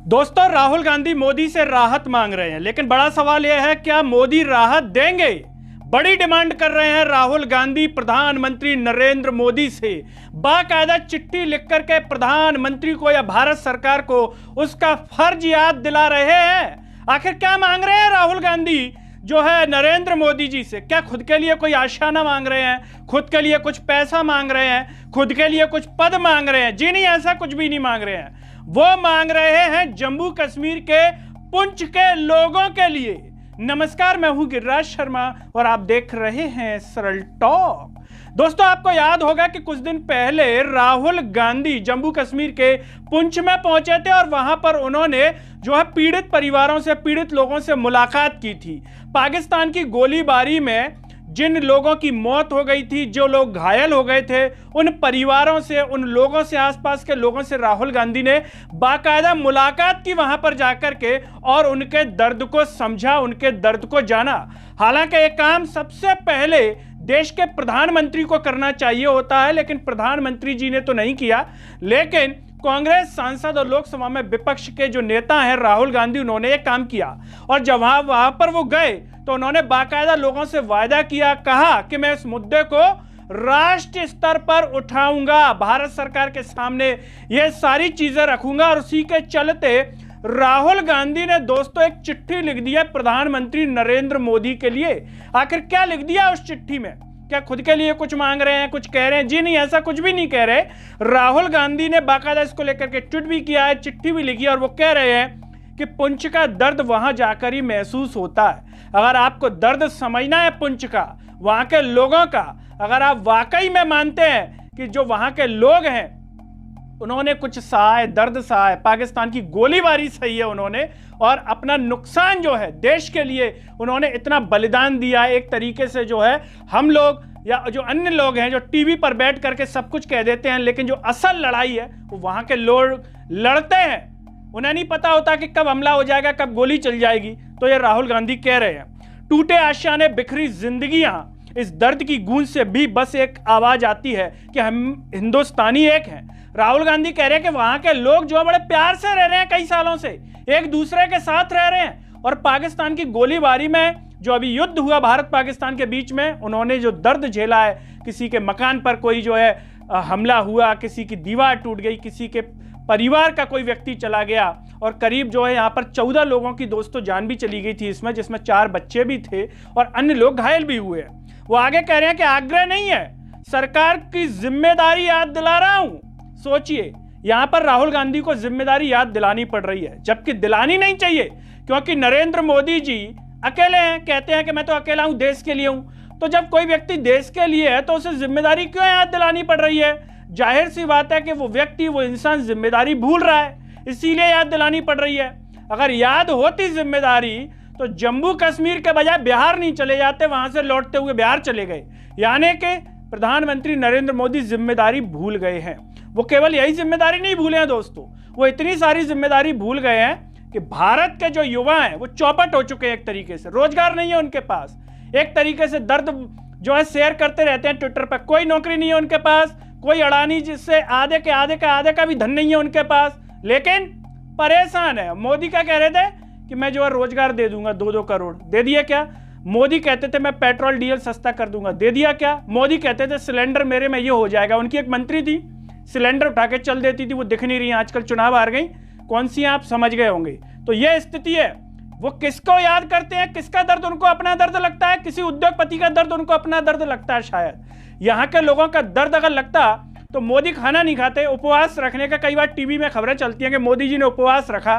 दोस्तों, राहुल गांधी मोदी से राहत मांग रहे हैं, लेकिन बड़ा सवाल यह है क्या मोदी राहत देंगे। बड़ी डिमांड कर रहे हैं राहुल गांधी प्रधानमंत्री नरेंद्र मोदी से। बाकायदा चिट्ठी लिखकर के प्रधानमंत्री को या भारत सरकार को उसका फर्ज याद दिला रहे हैं। आखिर क्या मांग रहे हैं राहुल गांधी जो है नरेंद्र मोदी जी से? क्या खुद के लिए कोई आशाना मांग रहे हैं, खुद के लिए कुछ पैसा मांग रहे हैं, खुद के लिए कुछ पद मांग रहे हैं? जी नहीं, ऐसा कुछ भी नहीं मांग रहे हैं। वो मांग रहे हैं जम्मू कश्मीर के पुंछ के लोगों के लिए। नमस्कार, मैं हूं गिरिराज शर्मा और आप देख रहे हैं सरल टॉक। दोस्तों, आपको याद होगा कि कुछ दिन पहले राहुल गांधी जम्मू कश्मीर के पुंछ में पहुंचे थे और वहां पर उन्होंने जो है पीड़ित परिवारों से, पीड़ित लोगों से मुलाकात की थी। पाकिस्तान की गोलीबारी में जिन लोगों की मौत हो गई थी, जो लोग घायल हो गए थे, उन परिवारों से, उन लोगों से, आसपास के लोगों से राहुल गांधी ने बाकायदा मुलाकात की वहां पर जाकर के और उनके दर्द को समझा, उनके दर्द को जाना। हालांकि ये काम सबसे पहले देश के प्रधानमंत्री को करना चाहिए होता है, लेकिन प्रधानमंत्री जी ने तो नहीं किया। लेकिन कांग्रेस सांसद और लोकसभा में विपक्ष के जो नेता हैं राहुल गांधी, उन्होंने ये काम किया और जब वहां पर वो गए तो उन्होंने बाकायदा लोगों से वायदा किया, कहा कि मैं इस मुद्दे को राष्ट्रीय स्तर पर उठाऊंगा, भारत सरकार के सामने ये सारी चीजें रखूंगा। और उसी के चलते राहुल गांधी ने दोस्तों एक चिट्ठी लिख दी है प्रधानमंत्री नरेंद्र मोदी के लिए। आखिर क्या लिख दिया उस चिट्ठी में? क्या खुद के लिए कुछ मांग रहे हैं, कुछ कह रहे हैं? जी नहीं, ऐसा कुछ भी नहीं कह रहे। राहुल गांधी ने बाकायदा इसको लेकर के ट्वीट भी किया है, चिट्ठी भी लिखी है और वो कह रहे हैं कि पुंछ का दर्द वहां जाकर ही महसूस होता है। अगर आपको दर्द समझना है पुंछ का, वहां के लोगों का, अगर आप वाकई में मानते हैं कि जो वहां के लोग हैं उन्होंने कुछ सहा है, दर्द सहा है, पाकिस्तान की गोलीबारी सही है उन्होंने, और अपना नुकसान जो है देश के लिए उन्होंने इतना बलिदान दिया है। एक तरीके से जो है हम लोग या जो अन्य लोग हैं जो टीवी पर बैठ करके सब कुछ कह देते हैं, लेकिन जो असल लड़ाई है वो वहां के लोग लड़ते हैं। उन्हें नहीं पता होता कि कब हमला हो जाएगा, कब गोली चल जाएगी। तो ये राहुल गांधी कह रहे हैं, टूटे आशियाने, बिखरी जिंदगियां, इस दर्द की गूंज से भी बस एक आवाज आती है कि हम हिंदुस्तानी एक हैं। राहुल गांधी कह रहे हैं कि वहां के लोग जो बड़े प्यार से रह रहे हैं, कई सालों से एक दूसरे के साथ रह रहे हैं, और पाकिस्तान की गोलीबारी में जो अभी युद्ध हुआ भारत पाकिस्तान के बीच में, उन्होंने जो दर्द झेला है, किसी के मकान पर कोई जो है हमला हुआ, किसी की दीवार टूट गई, किसी के परिवार का कोई व्यक्ति चला गया, और करीब जो है यहाँ पर 14 लोगों की दोस्तों जान भी चली गई थी इसमें, जिसमें 4 बच्चे भी थे और अन्य लोग घायल भी हुए हैं। वो आगे कह रहे हैं कि आग्रह नहीं है, सरकार की जिम्मेदारी याद दिला रहा हूं। सोचिए, यहां पर राहुल गांधी को जिम्मेदारी याद दिलानी पड़ रही है, जबकि दिलानी नहीं चाहिए, क्योंकि नरेंद्र मोदी जी अकेले हैं। कहते हैं कि मैं तो अकेला हूं, देश के लिए हूं। तो जब कोई व्यक्ति देश के लिए है तो उसे जिम्मेदारी क्यों याद दिलानी पड़ रही है? जाहिर सी बात है कि वो व्यक्ति, वो इंसान जिम्मेदारी भूल रहा है, इसीलिए याद दिलानी पड़ रही है। अगर याद होती जिम्मेदारी तो जम्मू कश्मीर के बजाय बिहार नहीं चले जाते, वहां से लौटते हुए बिहार चले गए। यानी कि प्रधानमंत्री नरेंद्र मोदी जिम्मेदारी भूल गए हैं। वो केवल यही जिम्मेदारी नहीं भूले हैं दोस्तों, वो इतनी सारी जिम्मेदारी भूल गए हैं कि भारत के जो युवा हैं वो चौपट हो चुके हैं। एक तरीके से रोजगार नहीं है उनके पास, एक तरीके से दर्द जो है शेयर करते रहते हैं ट्विटर पर। कोई नौकरी नहीं है उनके पास, कोई अडानी जिससे आधे का भी धन नहीं है उनके पास, लेकिन परेशान है। मोदी क्या कह रहे थे कि मैं जो है रोजगार दे दूंगा, 2-2 करोड़ दे दिया क्या? मोदी कहते थे मैं पेट्रोल डीजल सस्ता कर दूंगा, दे दिया क्या? मोदी कहते थे सिलेंडर मेरे में ये हो जाएगा। उनकी एक मंत्री थी, सिलेंडर उठा के चल देती थी, वो दिख नहीं रही, आजकल चुनाव हार गई, कौन सी आप समझ गए होंगे। तो ये स्थिति है। वो किसको याद करते हैं, किसका दर्द उनको अपना दर्द लगता है? किसी उद्योगपति का दर्द उनको अपना दर्द लगता है शायद। यहाँ के लोगों का दर्द अगर लगता तो मोदी खाना नहीं खाते, उपवास रखने का कई बार टीवी में खबरें चलती हैं कि मोदी जी ने उपवास रखा।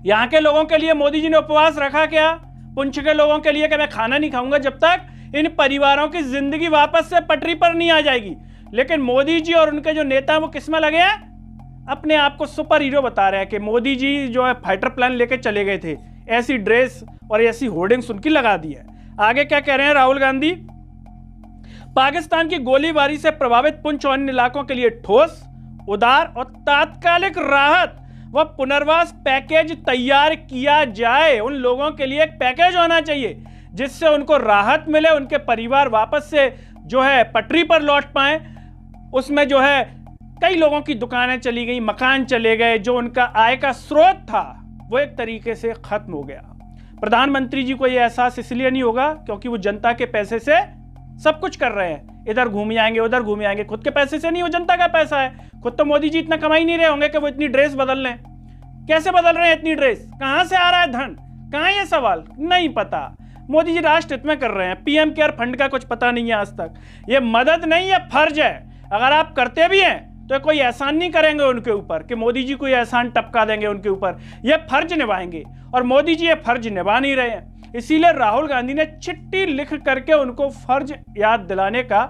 यहाँ के लोगों के लिए मोदी जी ने उपवास रखा क्या? पुंछ के लोगों के लिए कि मैं खाना नहीं खाऊंगा जब तक इन परिवारों की जिंदगी वापस से पटरी पर नहीं आ जाएगी। लेकिन मोदी जी और उनके जो नेता हैं वो किसमें लगे हैं? अपने आप को सुपर हीरो बता रहे हैं कि मोदी जी जो है फाइटर प्लान लेके चले गए थे, ऐसी ड्रेस और ऐसी होर्डिंग्स उनकी लगा दी है। आगे क्या कह रहे हैं राहुल गांधी? पाकिस्तान की गोलीबारी से प्रभावित पुंछ और अन्य इलाकों के लिए ठोस, उदार और तात्कालिक राहत व पुनर्वास पैकेज तैयार किया जाए। उन लोगों के लिए एक पैकेज होना चाहिए जिससे उनको राहत मिले, उनके परिवार वापस से जो है पटरी पर लौट पाए। उसमें जो है कई लोगों की दुकानें चली गई, मकान चले गए, जो उनका आय का स्रोत था वो एक तरीके से खत्म हो गया। प्रधानमंत्री जी को यह एहसास इसलिए नहीं होगा क्योंकि वो जनता के पैसे से सब कुछ कर रहे हैं, इधर घूम आएंगे उधर घूम आएंगे, खुद के पैसे से नहीं, वो जनता का पैसा है। खुद तो मोदी जी इतना कमा ही नहीं रहे होंगे कि वो इतनी ड्रेस बदल लें। कैसे बदल रहे हैं इतनी ड्रेस, कहां से आ रहा है धन, कहां ये सवाल नहीं पता। मोदी जी राष्ट्र हित में कर रहे हैं, पीएम केयर फंड का कुछ पता नहीं है आज तक। ये मदद नहीं, ये फर्ज है। अगर आप करते भी हैं तो कोई एहसान नहीं करेंगे उनके ऊपर कि मोदी जी कोई एहसान टपका देंगे उनके ऊपर, ये फर्ज निभाएंगे और मोदी जी ये फर्ज निभा नहीं रहे हैं। इसीलिए राहुल गांधी ने चिट्ठी लिख करके उनको फर्ज याद दिलाने का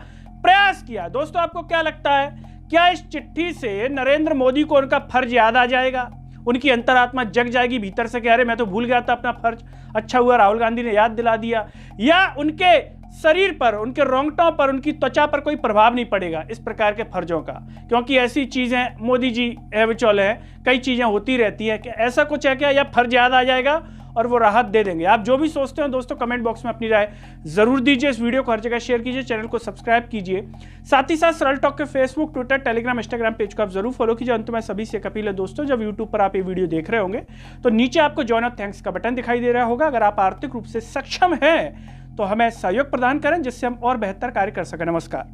प्रयास किया। दोस्तों आपको क्या लगता है, क्या इस चिट्ठी से नरेंद्र मोदी को उनका फर्ज याद आ जाएगा, उनकी अंतरात्मा जग जाएगी भीतर से कि अरे मैं तो भूल गया था अपना फर्ज, अच्छा हुआ राहुल गांधी ने याद दिला दिया, या उनके शरीर पर, उनके रोंगटों पर, उनकी त्वचा पर कोई प्रभाव नहीं पड़ेगा इस प्रकार के फर्जों का? क्योंकि ऐसी चीजें मोदी जी विचौले हैं, कई चीजें होती रहती हैं कि ऐसा कुछ है क्या, या फर्ज याद आ जाएगा और वो राहत दे देंगे। आप जो भी सोचते हैं दोस्तों कमेंट बॉक्स में अपनी राय जरूर दीजिए। इस वीडियो को हर जगह शेयर कीजिए, चैनल को सब्सक्राइब कीजिए। साथ ही साथ सरल टॉक के Facebook, Twitter, Telegram, Instagram page को आप जरूर फॉलो कीजिए। अंत में सभी से अपील है दोस्तों, जब यूट्यूब पर आप ये वीडियो देख रहे होंगे तो नीचे आपको जॉइन और थैंक्स का बटन दिखाई दे रहा होगा। अगर आप आर्थिक रूप से सक्षम हैं तो हमें सहयोग प्रदान करें जिससे हम और बेहतर कार्य कर सकें। नमस्कार।